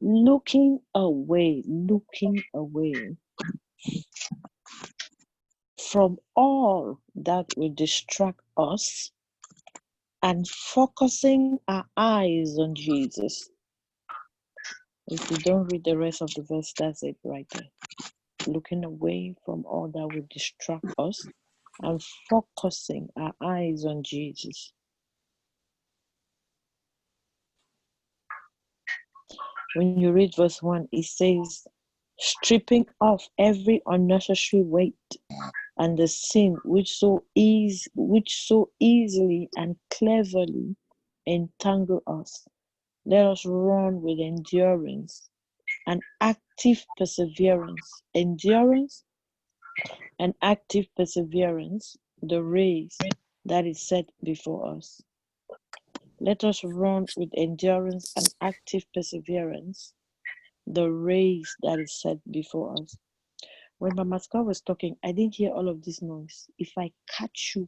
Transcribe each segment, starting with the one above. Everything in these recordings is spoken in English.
looking away from all that will distract us and focusing our eyes on Jesus. If you don't read the rest of the verse, that's it right there. Looking away from all that will distract us and focusing our eyes on Jesus. When you read verse 1, it says, stripping off every unnecessary weight and the sin which so easily and cleverly entangle us. Let us run with endurance and active perseverance. Endurance and active perseverance, the race that is set before us. Let us run with endurance and active perseverance, the race that is set before us. When Mama Scott was talking, I didn't hear all of this noise. If I catch you,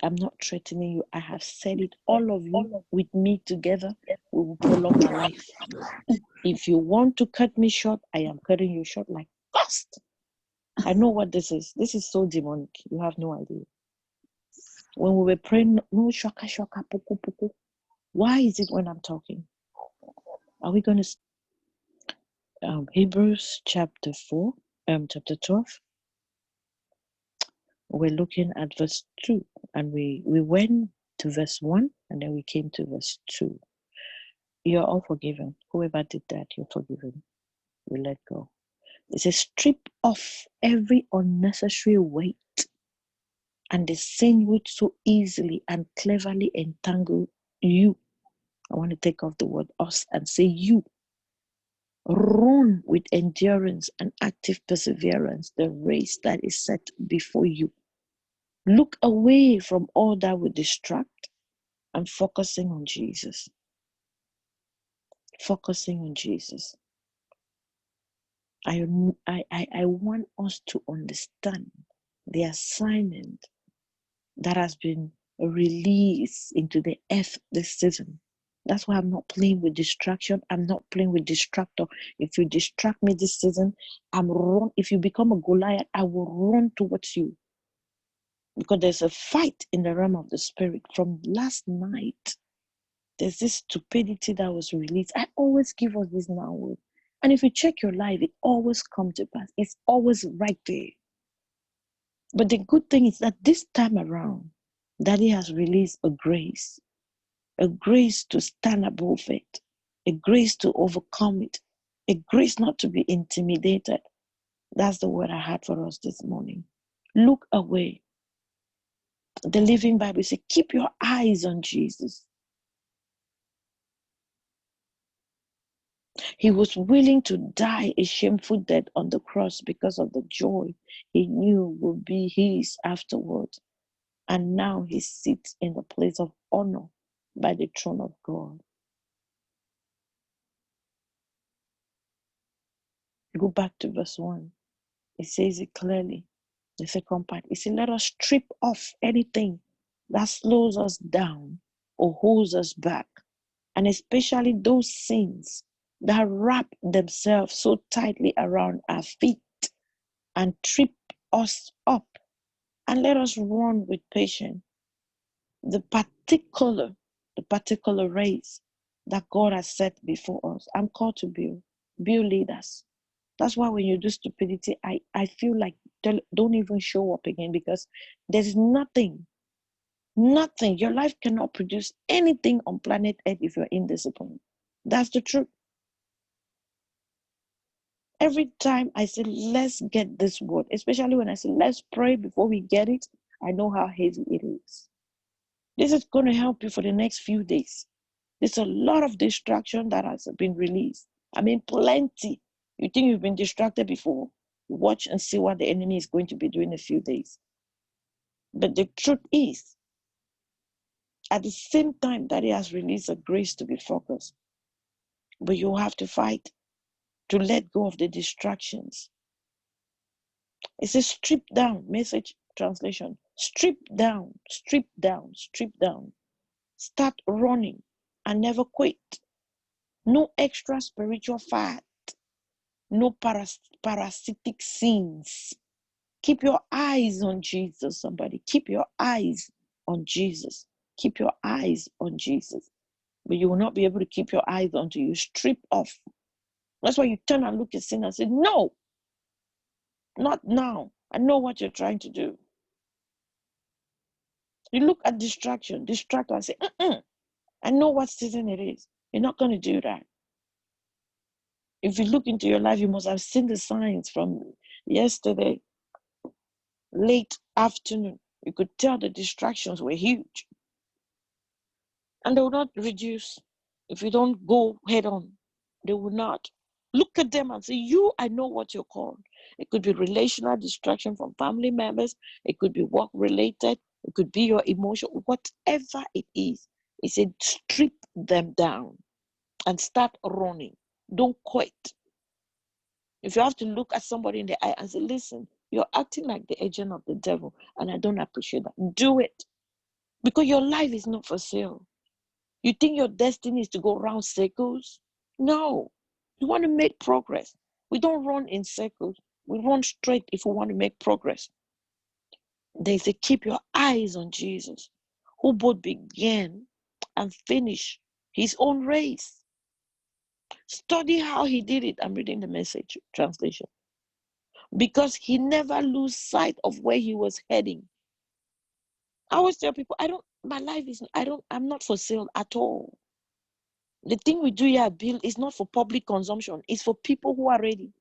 I'm not threatening you. I have said it. All of you with me together, we will prolong my life. If you want to cut me short, I am cutting you short like fast. I know what this is. This is so demonic. You have no idea. When we were praying, no shaka shaka puku puku. Why is it when I'm talking? Are we going to Hebrews chapter 12? We're looking at verse 2, and we went to verse 1, and then we came to verse 2. You're all forgiven. Whoever did that, you're forgiven. We let go. It says, strip off every unnecessary weight and the sin which so easily and cleverly entangle you. I want to take off the word us and say you. Run with endurance and active perseverance the race that is set before you. Look away from all that will distract and focusing on Jesus. Focusing on Jesus. I want us to understand the assignment that has been released into the earth this season. That's why I'm not playing with distraction. I'm not playing with distractor. If you distract me this season, I'm run. If you become a Goliath, I will run towards you. Because there's a fight in the realm of the spirit. From last night, there's this stupidity that was released. I always give us this now word. And if you check your life, it always comes to pass. It's always right there. But the good thing is that this time around, Daddy has released a grace to stand above it, a grace to overcome it, a grace not to be intimidated. That's the word I had for us this morning. Look away. The Living Bible says, keep your eyes on Jesus. He was willing to die a shameful death on the cross because of the joy he knew would be his afterwards. And now he sits in the place of honor by the throne of God. Go back to verse 1. It says it clearly. The second part. It says, let us strip off anything that slows us down or holds us back. And especially those sins that wrap themselves so tightly around our feet and trip us up. And let us run with patience the particular race that God has set before us. I'm called to build leaders. That's why when you do stupidity, I feel like don't even show up again, because there's nothing. Your life cannot produce anything on planet Earth if you're indisciplined. That's the truth. Every time I say, let's get this word, especially when I say, let's pray before we get it, I know how heavy it is. This is going to help you for the next few days. There's a lot of distraction that has been released. I mean, plenty. You think you've been distracted before? Watch and see what the enemy is going to be doing in a few days. But the truth is, at the same time that he has released a grace to be focused, but you have to fight to let go of the distractions. It says strip down, Message translation. Strip down, strip down, strip down. Start running and never quit. No extra spiritual fat. No parasitic sins. Keep your eyes on Jesus, somebody. Keep your eyes on Jesus. Keep your eyes on Jesus. But you will not be able to keep your eyes until you strip off. That's why you turn and look at sin and say, no, not now. I know what you're trying to do. You look at distraction, distract and say, I know what season it is. You're not going to do that. If you look into your life, you must have seen the signs from yesterday, late afternoon. You could tell the distractions were huge. And they will not reduce if you don't go head on. They will not. Look at them and say, I know what you're called. It could be relational distraction from family members. It could be work related. It could be your emotion. Whatever it is, he said, strip them down and start running. Don't quit. If you have to look at somebody in the eye and say, listen, you're acting like the agent of the devil, and I don't appreciate that. Do it. Because your life is not for sale. You think your destiny is to go around circles? No. You want to make progress. We don't run in circles. We run straight if we want to make progress. They say, keep your eyes on Jesus, who both began and finished his own race. Study how he did it. I'm reading the Message translation. Because he never lose sight of where he was heading. I always tell people, I'm not for sale at all. The thing we do here, Bill, is not for public consumption. It's for people who are ready.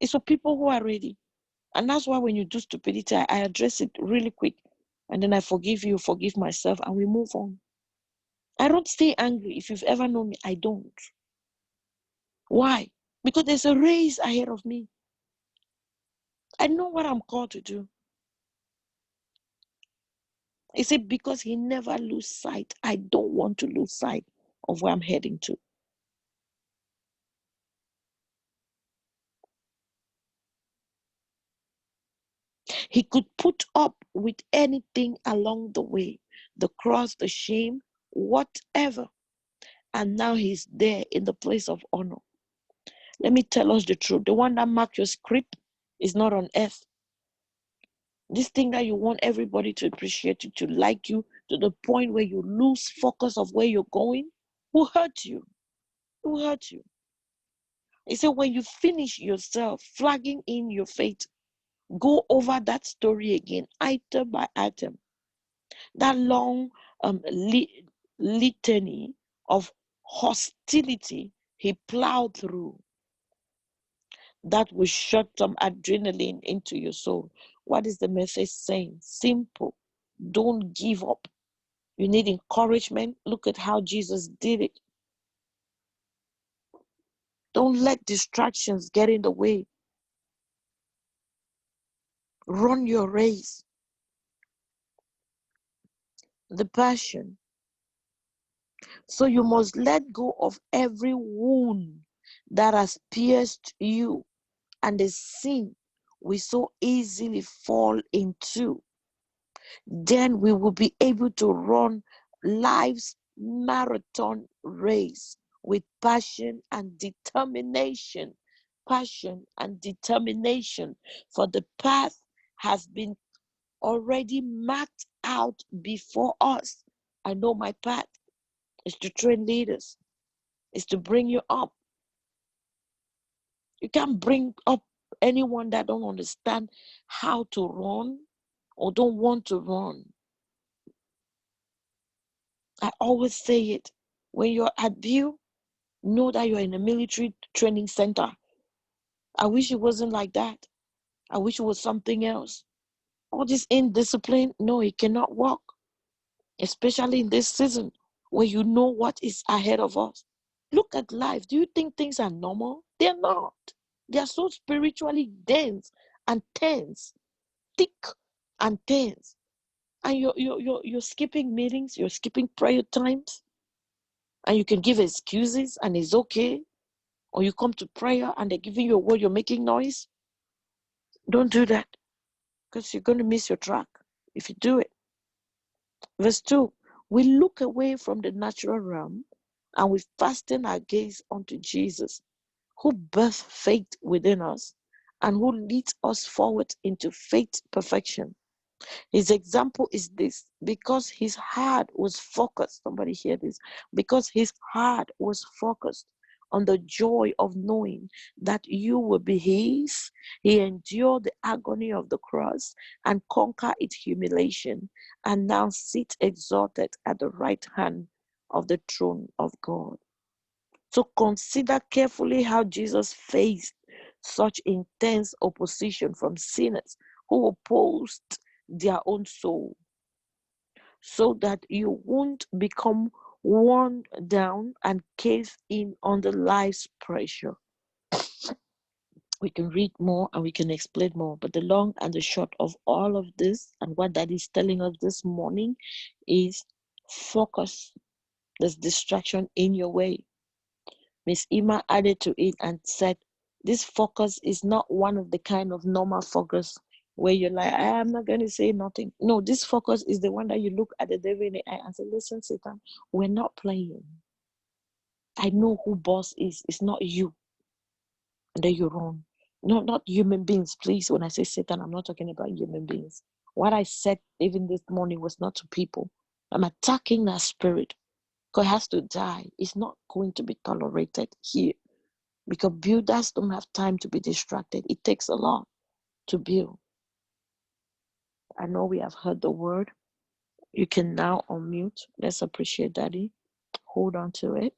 It's for people who are ready. And that's why when you do stupidity, I address it really quick. And then I forgive you, forgive myself, and we move on. I don't stay angry. If you've ever known me, I don't. Why? Because there's a race ahead of me. I know what I'm called to do. He said, because he never lose sight. I don't want to lose sight of where I'm heading to. He could put up with anything along the way, the cross, the shame, whatever. And now he's there in the place of honor. Let me tell us the truth. The one that marked your script is not on earth. This thing that you want everybody to appreciate you, to like you, to the point where you lose focus of where you're going, will hurt you. It will hurt you. He said, when you finish yourself flagging in your faith, go over that story again, item by item. That long litany of hostility he plowed through, that will shut some adrenaline into your soul. What is the message saying? Simple. Don't give up. You need encouragement. Look at how Jesus did it. Don't let distractions get in the way. Run your race. The passion. So you must let go of every wound that has pierced you and the sin we so easily fall into. Then we will be able to run life's marathon race with passion and determination. Passion and determination, for the path has been already marked out before us. I know my path is to train leaders, is to bring you up. You can't bring up anyone that don't understand how to run or don't want to run. I always say it. When you're at View, know that you're in a military training center. I wish it wasn't like that. I wish it was something else. All this indiscipline, no, it cannot work. Especially in this season where you know what is ahead of us. Look at life. Do you think things are normal? They're not. They are so spiritually dense and tense, thick and tense. And you're skipping meetings, you're skipping prayer times, and you can give excuses and it's okay. Or you come to prayer and they're giving you a word, you're making noise. Don't do that, because you're going to miss your track if you do it. Verse 2, we look away from the natural realm and we fasten our gaze onto Jesus, who birthed faith within us and who leads us forward into faith perfection. His example is this: because his heart was focused, somebody hear this, because his heart was focused on the joy of knowing that you will be his, he endured the agony of the cross and conquered its humiliation, and now sits exalted at the right hand of the throne of God. So consider carefully how Jesus faced such intense opposition from sinners who opposed their own soul, so that you won't become worn down and cave in under life's pressure. We can read more and we can explain more, but the long and the short of all of this and what that is telling us this morning is focus. There's distraction in your way. Miss Ima added to it and said, this focus is not one of the kind of normal focus where you're like, I'm not going to say nothing. No, this focus is the one that you look at the devil in the eye and say, listen, Satan, we're not playing. I know who boss is. It's not you. And then you run. No, not human beings, please. When I say Satan, I'm not talking about human beings. What I said even this morning was not to people. I'm attacking that spirit. God has to die. It's not going to be tolerated here. Because builders don't have time to be distracted. It takes a lot to build. I know we have heard the word. You can now unmute. Let's appreciate Daddy. Hold on to it.